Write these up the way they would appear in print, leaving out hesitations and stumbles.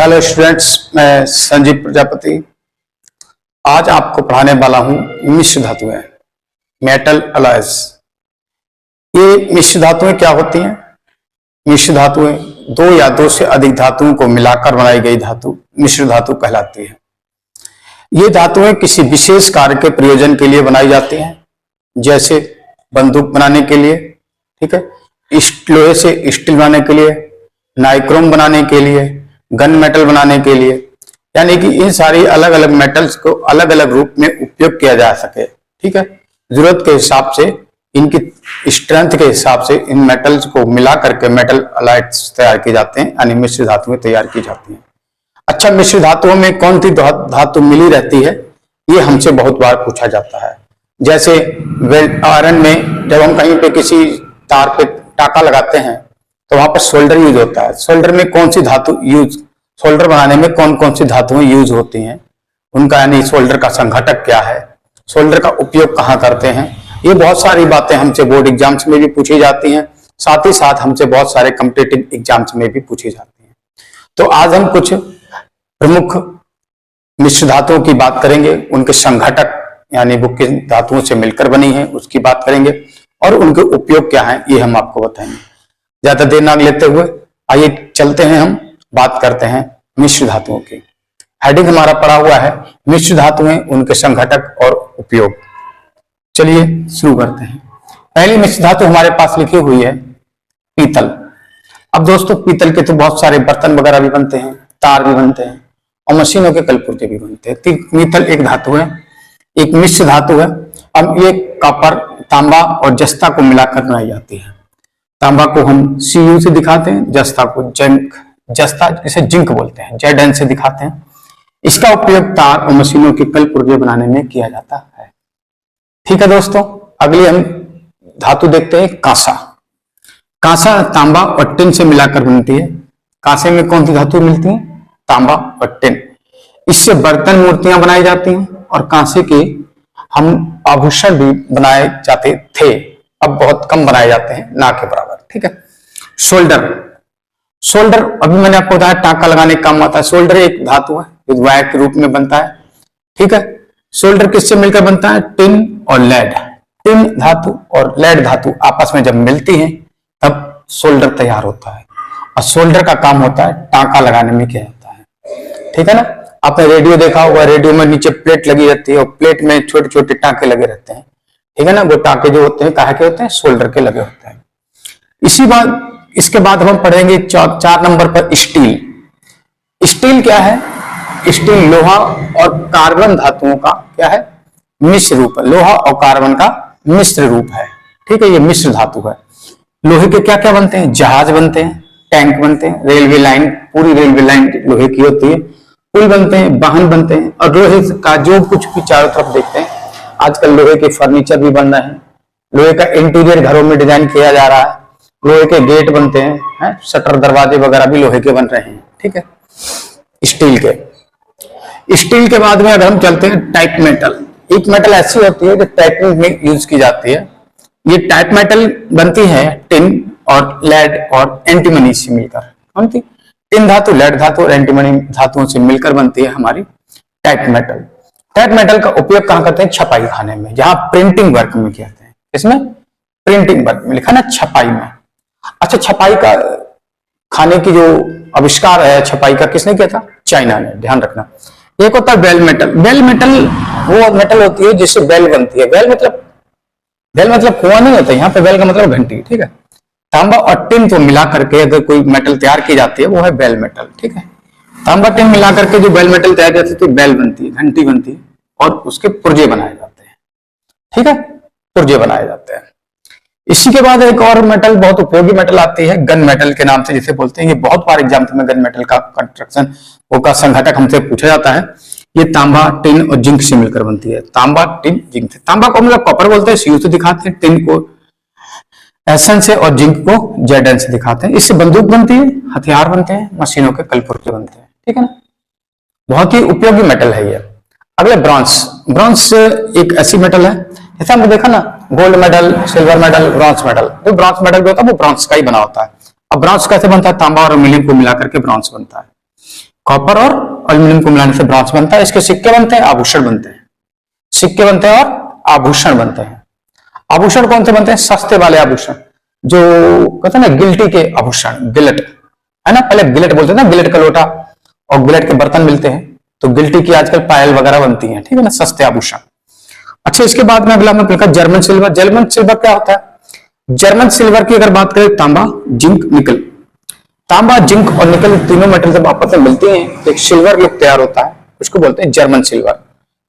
Hello students, मैं संजीव प्रजापति आज आपको पढ़ाने वाला हूं मिश्र धातुएं, मेटल अलॉयज। ये मिश्र धातुएं क्या होती हैं? मिश्र धातुएं दो या दो से अधिक धातुओं को मिलाकर बनाई गई धातु मिश्र धातु कहलाती है। ये धातुएं किसी विशेष कार्य के प्रयोजन के लिए बनाई जाती हैं, जैसे बंदूक बनाने के लिए, ठीक है, लोहे से स्टील बनाने के लिए, नाइक्रोम बनाने के लिए, गन मेटल बनाने के लिए, यानी कि इन सारी अलग अलग मेटल्स को अलग अलग रूप में उपयोग किया जा सके। ठीक है, जरूरत के हिसाब से, इनकी स्ट्रेंथ के हिसाब से इन मेटल्स को मिला करके मेटल अलॉयड्स तैयार किए जाते हैं, यानी मिश्र धातुएं तैयार की जाती हैं। अच्छा, मिश्र धातुओं में कौन सी धातु मिली रहती है, ये हमसे बहुत बार पूछा जाता है। जैसे आयरन में जब हम कहीं पे किसी तार पे टाका लगाते हैं तो वहां पर सोल्डर यूज होता है। सोल्डर में कौन सी धातु सोल्डर बनाने में कौन कौन सी धातुएं यूज होती हैं, उनका यानी सोल्डर का संघटक क्या है, सोल्डर का उपयोग कहाँ करते हैं, ये बहुत सारी बातें हमसे बोर्ड एग्जाम्स में भी पूछी जाती हैं, साथ ही साथ हमसे बहुत सारे कॉम्पिटिटिव एग्जाम्स में भी पूछी जाती हैं। तो आज हम कुछ प्रमुख मिश्र धातुओं की बात करेंगे, उनके संघटक यानी वो किन धातुओं से मिलकर बनी है उसकी बात करेंगे और उनके उपयोग क्या है ये हम आपको बताएंगे। ज्यादा देर ना लेते हुए आइए चलते हैं, हम बात करते हैं मिश्र धातुओं की। हेडिंग हमारा पड़ा हुआ है मिश्र धातुएं, उनके संघटक और उपयोग। चलिए शुरू करते हैं। पहली मिश्र धातु हमारे पास लिखी हुई है पीतल। अब दोस्तों, पीतल के तो बहुत सारे बर्तन वगैरह भी बनते हैं, तार भी बनते हैं और मशीनों के कलपुर्जे भी बनते हैं। पीतल एक धातु है, एक मिश्र धातु है। अब ये कॉपर, तांबा और जस्ता को मिलाकर बनाई जाती है। तांबा को हम Cu से दिखाते हैं, जस्ता को जस्ता जिसे जिंक बोलते हैं, Zn से दिखाते हैं। इसका उपयोग तार और मशीनों के कलपुर्जे बनाने में किया जाता है। ठीक है दोस्तों, अगली हम धातु देखते हैं कांसा। कांसा तांबा और टिन से मिलाकर बनती है। कांसे में कौन सी धातु मिलती है? तांबा और टिन। इससे बर्तन, मूर्तियां बनाई जाती हैं और कांसे के हम आभूषण भी बनाए जाते थे, अब बहुत कम बनाए जाते हैं, ना के बराबर। ठीक है, सोल्डर। सोल्डर अभी मैंने आपको बताया टाका लगाने का काम आता है। सोल्डर एक धातु है जो वायर के रूप में बनता है। ठीक है, सोल्डर किससे मिलकर बनता है? टिन और लेड। टिन धातु और लेड धातु आपस में जब मिलती हैं तब सोल्डर तैयार होता है और सोल्डर का काम होता है टाका लगाने में किया जाता है। ठीक है ना, आपने रेडियो देखा होगा, रेडियो में नीचे प्लेट लगी रहती है और प्लेट में छोटे छोटे टाके लगे रहते हैं। ठीक है ना, वो टाके जो होते हैं काहे के होते हैं? सोल्डर के लगे होते हैं। इसके बाद हम पढ़ेंगे 4 नंबर पर स्टील। स्टील क्या है? स्टील लोहा और कार्बन धातुओं का क्या है? मिश्र रूप है। लोहा और कार्बन का मिश्र रूप है। ठीक है, ये मिश्र धातु है। लोहे के क्या क्या बनते हैं? जहाज बनते हैं, टैंक बनते हैं, रेलवे लाइन, पूरी रेलवे लाइन लोहे की होती है, पुल बनते हैं, वाहन बनते हैं और लोहे का जो कुछ भी चारों तरफ देखते हैं। आजकल लोहे के फर्नीचर भी बन रहे हैं, लोहे का इंटीरियर घरों में डिजाइन किया जा रहा है, लोहे के गेट बनते हैं, शटर दरवाजे वगैरह भी लोहे के बन रहे हैं। ठीक है, स्टील के बाद में अगर हम चलते हैं टाइप मेटल। एक मेटल ऐसी होती है जो टाइपिंग में यूज की जाती है। ये टाइप मेटल बनती है टिन और लेड और एंटीमनी से मिलकर। कौन सी? टिन धातु, लेड धातु और एंटीमनी धातुओं से मिलकर बनती है हमारी टाइप मेटल। टाइप मेटल का उपयोग कहां करते हैं? छपाई खाने में, जहां प्रिंटिंग वर्क में कहते हैं। इसमें प्रिंटिंग वर्क में लिखा ना, छपाई में। अच्छा, छपाई का खाने की जो आविष्कार है छपाई का, किसने किया था? चाइना ने, ध्यान रखना। एक होता है बेल मेटल। बेल मेटल वो मेटल होती है जिससे बेल बनती है। बेल मतलब कुआं नहीं होता, यहाँ पे बेल का मतलब घंटी। ठीक है, तांबा और टिन को मिला करके अगर कोई मेटल तैयार की जाती है वो है बेल मेटल। ठीक है, तांबा टिन मिला करके जो बेल मेटल तैयार करती है तो बेल बनती है, घंटी बनती है और उसके पुर्जे बनाए जाते हैं। ठीक है, पुर्जे बनाए जाते हैं। इसी के बाद एक और मेटल, बहुत उपयोगी मेटल आती है, गन मेटल के नाम से जिसे बोलते हैं। ये बहुत बार एग्जाम में गन मेटल का कंस्ट्रक्शन वो का संघटक हमसे पूछा जाता है। ये तांबा, टिन और जिंक से मिलकर बनती है। तांबा, टिन, जिंक से। तांबा को मतलब कॉपर बोलते हैं, Cu से दिखाते हैं, टिन को Sn से और जिंक को Zn से दिखाते हैं। इससे बंदूक बनती है, हथियार बनते हैं, मशीनों के कलपुर्जे बनते हैं। ठीक है ना, बहुत ही उपयोगी मेटल है ये। अगले ब्रॉन्ज। ब्रॉन्ज एक ऐसी मेटल है, जैसे हमने देखा ना gold medal, silver medal, bronze medal. जो ब्रॉन्ज मेडल होता है वो ब्रॉन्ज का ही बना होता है। अब ब्रॉन्ज कैसे बनता है? तांबा और एल्यूमीनियम को मिलाकर के ब्रॉन्ज बनता है। कॉपर और एल्यूमिनियम को मिलाने से ब्रॉन्ज बनता है। इसके सिक्के बनते हैं, आभूषण बनते हैं, सिक्के बनते हैं और आभूषण बनते हैं। आभूषण कौन से बनते हैं? सस्ते वाले आभूषण, जो कहते हैं ना गिल्टी के आभूषण, गिलट है ना, पहले गिलट बोलते थे ना, गिलट का लोटा और गिलट के बर्तन मिलते हैं, तो गिल्टी की आजकल पायल वगैरह बनती हैं, ठीक है ना, सस्ते आभूषण। अच्छा, इसके बाद में अगला हमने लिखा जर्मन सिल्वर। जर्मन सिल्वर क्या होता है? जर्मन सिल्वर की अगर बात करें, तांबा, जिंक, निकल। तांबा, जिंक और निकल तीनों मेटल जब आपस में मिलते हैं तो एक सिल्वर लुक तैयार होता है, उसको बोलते हैं जर्मन सिल्वर।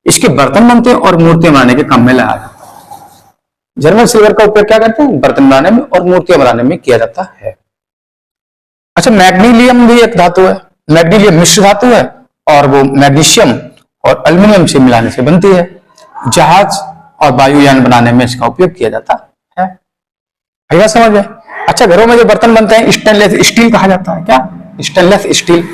इसके बर्तन बनते हैं और मूर्तियां बनाने के काम में लाया जाता है। जर्मन सिल्वर का उपयोग क्या करते हैं? बर्तन बनाने में और मूर्तियां बनाने में किया जाता है। अच्छा, मैग्नीशियम भी एक धातु है। मैग्नीशियम मिश्र धातु है और वो मैग्नीशियम और एल्यूमिनियम से मिलाने से बनती है। जहाज और वायुयान बनाने में इसका उपयोग किया जाता है। आइए समझ में। अच्छा, घरों में जो बर्तन बनते हैं स्टेनलेस स्टील कहा जाता है। क्या? Stainless steel.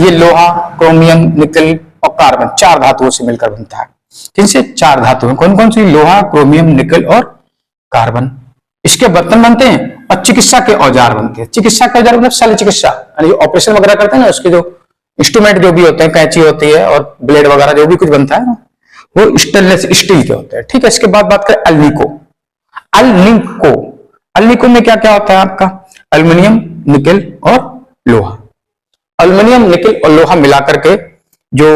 ये लोहा, क्रोमियम, निकल और कार्बन, चार धातुओं से मिलकर बनता है। किनसे? चार धातुएं। कौन कौन सी? लोहा, क्रोमियम, निकल और कार्बन। इसके बर्तन बनते हैं और चिकित्सा के औजार बनते हैं। चिकित्सा के औजार मतलब शल्य चिकित्सा, यानी ऑपरेशन वगैरह करते हैं ना, उसके जो इंस्ट्रूमेंट जो भी होते हैं, कैंची होती है और ब्लेड वगैरह जो भी कुछ बनता है ना, वो स्टेनलेस स्टील के होते हैं। ठीक है। इसके बाद बात करें अल्निको। अल्निको, अल्निको में क्या क्या होता है आपका? एल्यूमिनियम, निकल और लोहा। एल्यूमिनियम, निकल और लोहा मिलाकर के जो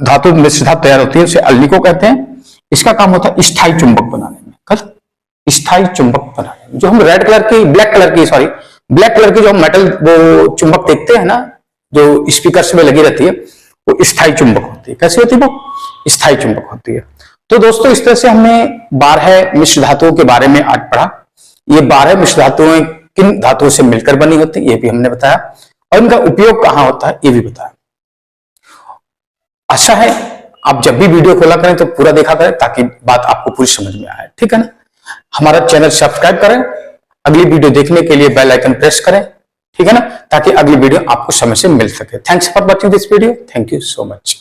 धातु मिश्र धातु तैयार होती है उसे अल्निको कहते हैं। इसका काम होता है स्थायी चुंबक बनाने में। स्थायी चुंबक बनाने में, जो हम रेड कलर की, ब्लैक कलर की जो मेटल वो चुंबक देखते हैं ना, जो स्पीकर्स में लगी रहती है, वो स्थायी चुंबक होती है। कैसी होती है वो? स्थायी चुंबक होती है। तो दोस्तों, इस तरह से हमने 12 मिश्र धातुओं के बारे में आज पढ़ा। ये 12 मिश्र धातुएं किन धातुओं से मिलकर बनी होती है ये भी हमने बताया, और इनका उपयोग कहां होता है ये भी बताया। आशा है आप जब भी वीडियो खोला करें तो पूरा देखा करें, ताकि बात आपको पूरी समझ में आए। ठीक है ना। हमारा चैनल सब्सक्राइब करें, अगली वीडियो देखने के लिए बेल आइकन प्रेस करें, ठीक है ना, ताकि अगली वीडियो आपको समय से मिल सके। Thanks for watching this video. Thank you so much.